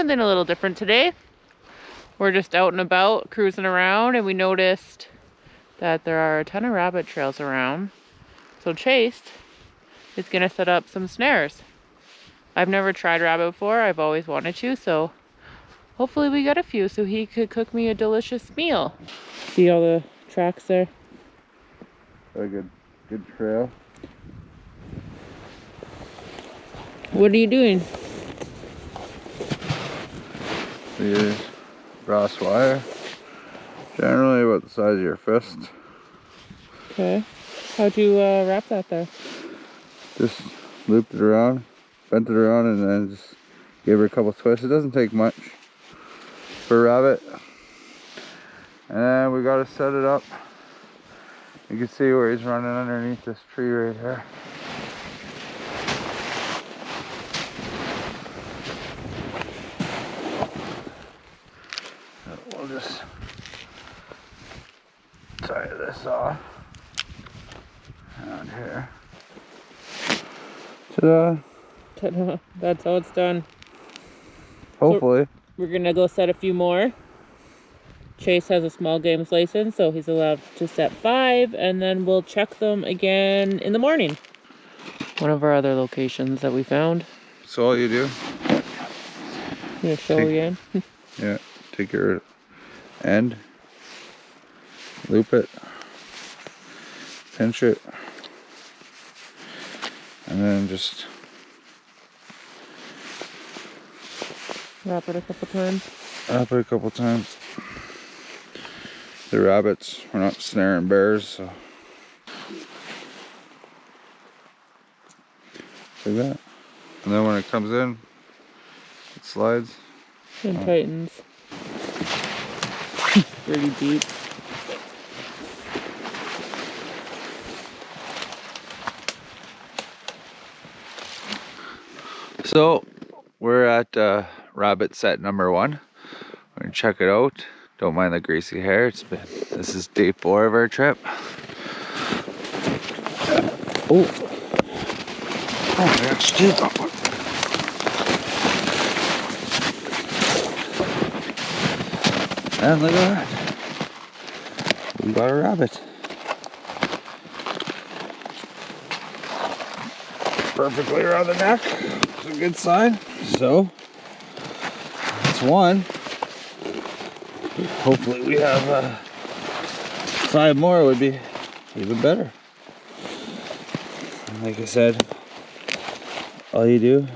something a little different today. We're just out and about, cruising around, and we noticed that there are a ton of rabbit trails around. So Chase is gonna set up some snares. I've never tried rabbit before, I've always wanted to, so hopefully we get a few so he could cook me a delicious meal. See all the tracks there? A good trail. What are you doing? These brass wire, generally about the size of your fist. Okay. How'd you wrap that there? Just looped it around, bent it around, and then just gave her a couple twists. It doesn't take much for a rabbit. And then we got to set it up. You can see where he's running underneath this tree right here. We'll just tie this off around here. Ta-da! Ta-da. That's how it's done. Hopefully. So we're gonna go set a few more. Chase has a small games license, so he's allowed to set 5, and then we'll check them again in the morning. One of our other locations that we found. So all you do? You show again? Yeah, take your end, loop it, pinch it, and then just wrap it a couple times. Wrap it a couple times. The rabbits, we're not snaring bears, so like that. And then when it comes in, it slides and tightens. Pretty deep. So we're at rabbit set number 1. We're gonna check it out. Don't mind the greasy hair. This is day 4 of our trip. Oh, I actually did got one. And look at that. We got a rabbit. Perfectly around the neck. It's a good sign. So, that's 1. Hopefully we have 5 more, would be even better. And like I said, all you do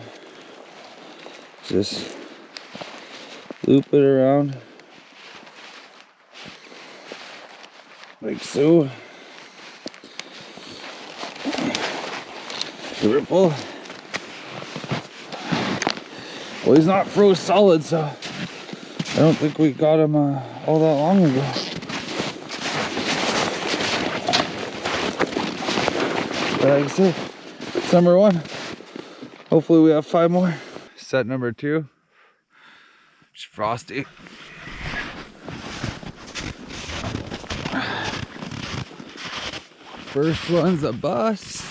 is just loop it around like so. The ripple. Well, he's not froze solid, so I don't think we got him all that long ago. But like I said, it's number 1. Hopefully we have 5 more. Set number 2. It's frosty. First one's a bust.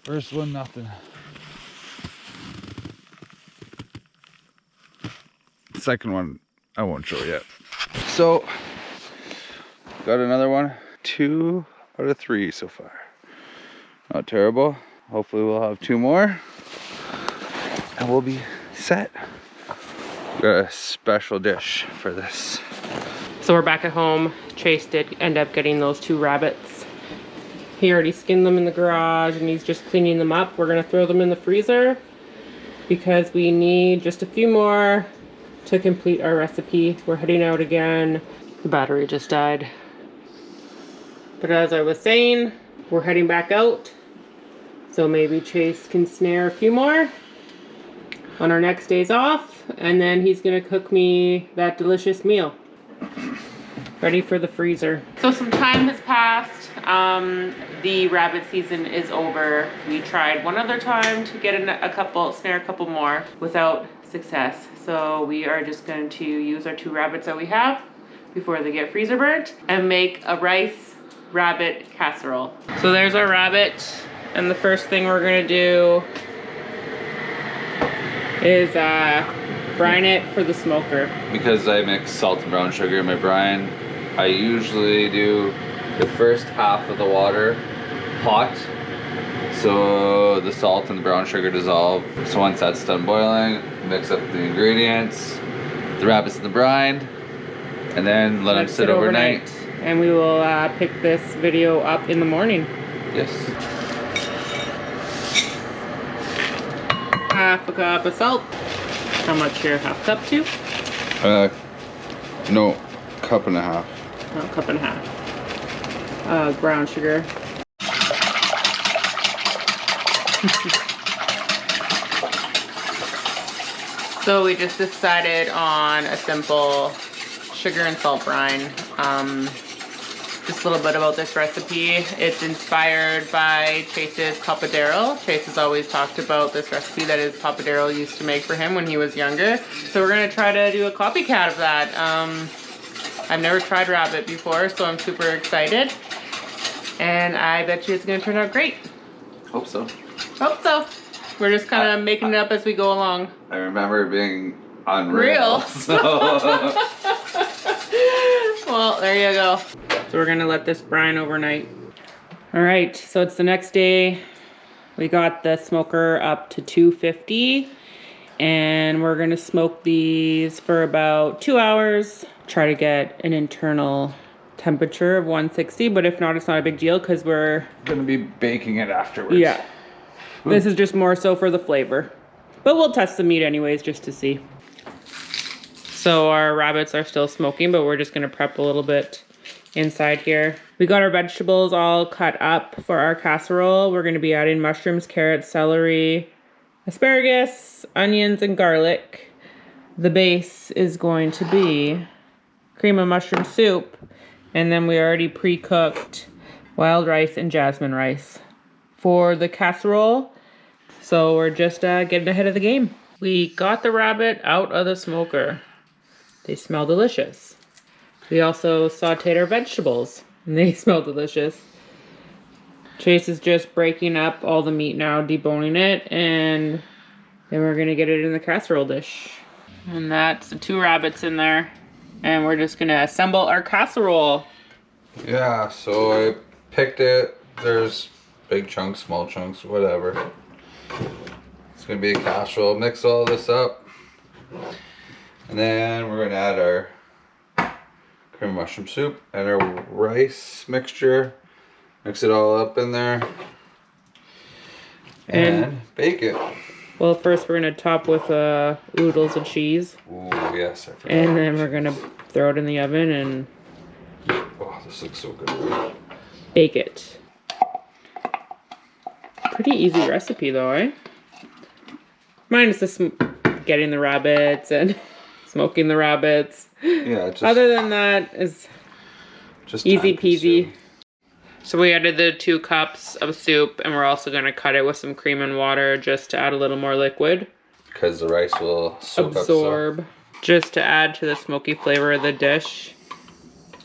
First one, nothing. Second one, I won't show yet. So, got another one. 2 out of 3 so far. Not terrible. Hopefully we'll have 2 more. And we'll be set. Got a special dish for this. So we're back at home. Chase did end up getting those 2 rabbits. He already skinned them in the garage and he's just cleaning them up. We're gonna throw them in the freezer because we need just a few more to complete our recipe. We're heading out again. The battery just died. But as I was saying, we're heading back out. So maybe Chase can snare a few more on our next days off. And then he's gonna cook me that delicious meal. Ready for the freezer. So some time has passed. The rabbit season is over. We tried one other time to get snare a couple more without success. So we are just going to use our 2 rabbits that we have before they get freezer burnt and make a rice rabbit casserole. So there's our rabbit And the first thing we're gonna do is brine it for the smoker. Because I mix salt and brown sugar in my brine, I usually do the first half of the water hot, so the salt and the brown sugar dissolve. So once that's done boiling, mix up the ingredients, the rabbits in the brine, and then let them sit overnight. And we will pick this video up in the morning. Yes. Half a cup of salt. How much here? Half cup too? No, cup and a half. Oh, cup and a half. Brown sugar. So we just decided on a simple sugar and salt brine. Just a little bit about this recipe. It's inspired by Chase's pappardelle. Chase has always talked about this recipe that his pappardelle used to make for him when he was younger. So we're gonna try to do a copycat of that. I've never tried rabbit before, so I'm super excited. And I bet you it's gonna turn out great. Hope so. Hope so. We're just kind of making it up as we go along. I remember it being unreal. So. Well, there you go. So we're gonna let this brine overnight. All right, so it's the next day. We got the smoker up to 250 and we're gonna smoke these for about 2 hours. Try to get an internal temperature of 160, but if not, it's not a big deal because we're gonna be baking it afterwards. Yeah. This is just more so for the flavor. But we'll test the meat anyways just to see. So our rabbits are still smoking, but we're just gonna prep a little bit inside here. We got our vegetables all cut up for our casserole. We're gonna be adding mushrooms, carrots, celery, asparagus, onions, and garlic. The base is going to be cream of mushroom soup. And then we already pre-cooked wild rice and jasmine rice for the casserole. So we're just getting ahead of the game. We got the rabbit out of the smoker. They smell delicious. We also sauteed our vegetables and they smell delicious. Chase is just breaking up all the meat now, deboning it, and then we're gonna get it in the casserole dish. And that's the 2 rabbits in there. And we're just gonna assemble our casserole. Yeah, so I picked it. There's big chunks, small chunks, whatever. It's gonna be a casserole. Mix all this up. And then we're gonna add our cream of mushroom soup and our rice mixture. Mix it all up in there. And bake it. Well, first we're gonna top with oodles of cheese. Ooh, yes, I forgot. And then we're gonna throw it in the oven and oh, this looks so good. bake it. Pretty easy recipe though, eh? Minus the getting the rabbits and smoking the rabbits. Yeah, just other than that is just easy peasy. So we added the 2 cups of soup and we're also gonna cut it with some cream and water just to add a little more liquid. Because the rice will soak absorb. up. Just to add to the smoky flavor of the dish,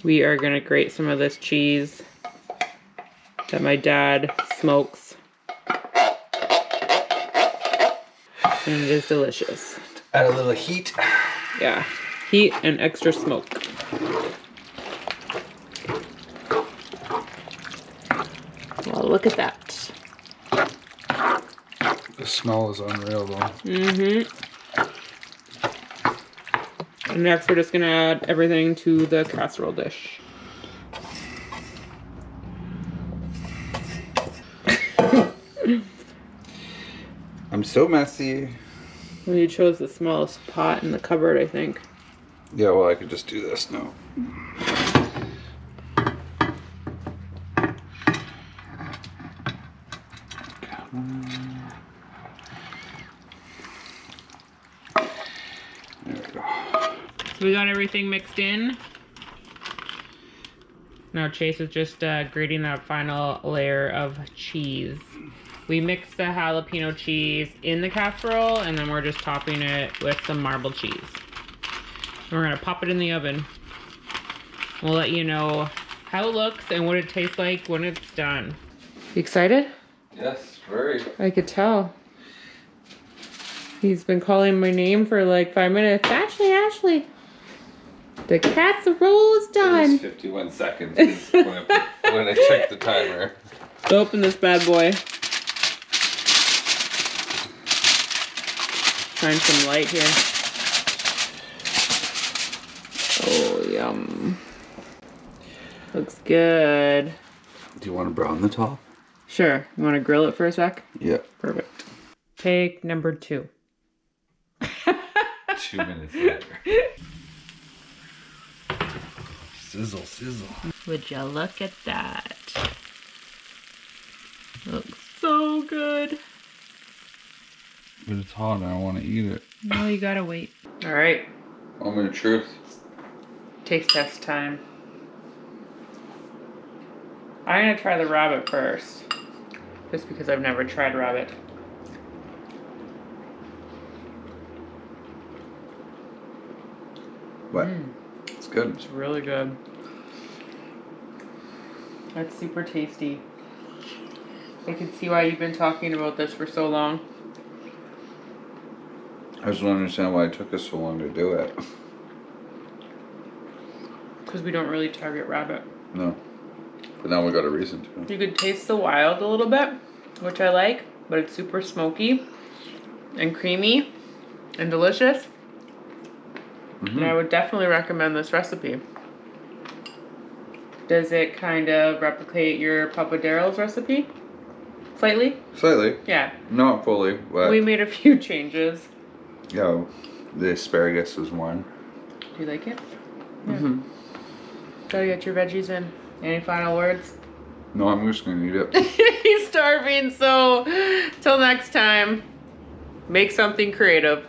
we are gonna grate some of this cheese that my dad smokes. And it is delicious. Add a little heat. Yeah, heat and extra smoke. Well, look at that. The smell is unreal though. Mm-hmm. And next we're just gonna add everything to the casserole dish. I'm so messy. Well, you chose the smallest pot in the cupboard, I think. Yeah, well, I could just do this now. There we go. So we got everything mixed in. Now Chase is just grating that final layer of cheese. We mixed the jalapeno cheese in the casserole and then we're just topping it with some marble cheese. And we're gonna pop it in the oven. We'll let you know how it looks and what it tastes like when it's done. You excited? Yes, very. I could tell. He's been calling my name for like 5 minutes. Ashley, Ashley. The casserole is It done. is 51 seconds is when I check the timer. Let's open this bad boy. Find some light here. Oh, yum. Looks good. Do you want to brown the top? Sure. You want to grill it for a sec? Yeah. Perfect. Take number 2. 2 minutes later. Sizzle, sizzle. Would you look at that? Looks so good. But it's hot and I want to eat it. No, you gotta wait. All right. Moment of truth. Taste test time. I'm gonna try the rabbit first. Just because I've never tried rabbit. What? It's good. It's really good. That's super tasty. I can see why you've been talking about this for so long. I just don't understand why it took us so long to do it. Because we don't really target rabbit. No. But now we got a reason to. You could taste the wild a little bit, which I like, but it's super smoky and creamy and delicious. Mm-hmm. And I would definitely recommend this recipe. Does it kind of replicate your pappardell's recipe? Slightly? Slightly. Yeah. Not fully, but We made a few changes. yeah, the asparagus was one. Do you like it? Yeah. Mm-hmm. Gotta get your veggies in. Any final words? No, I'm just gonna eat it. He's starving, so till next time, make something creative.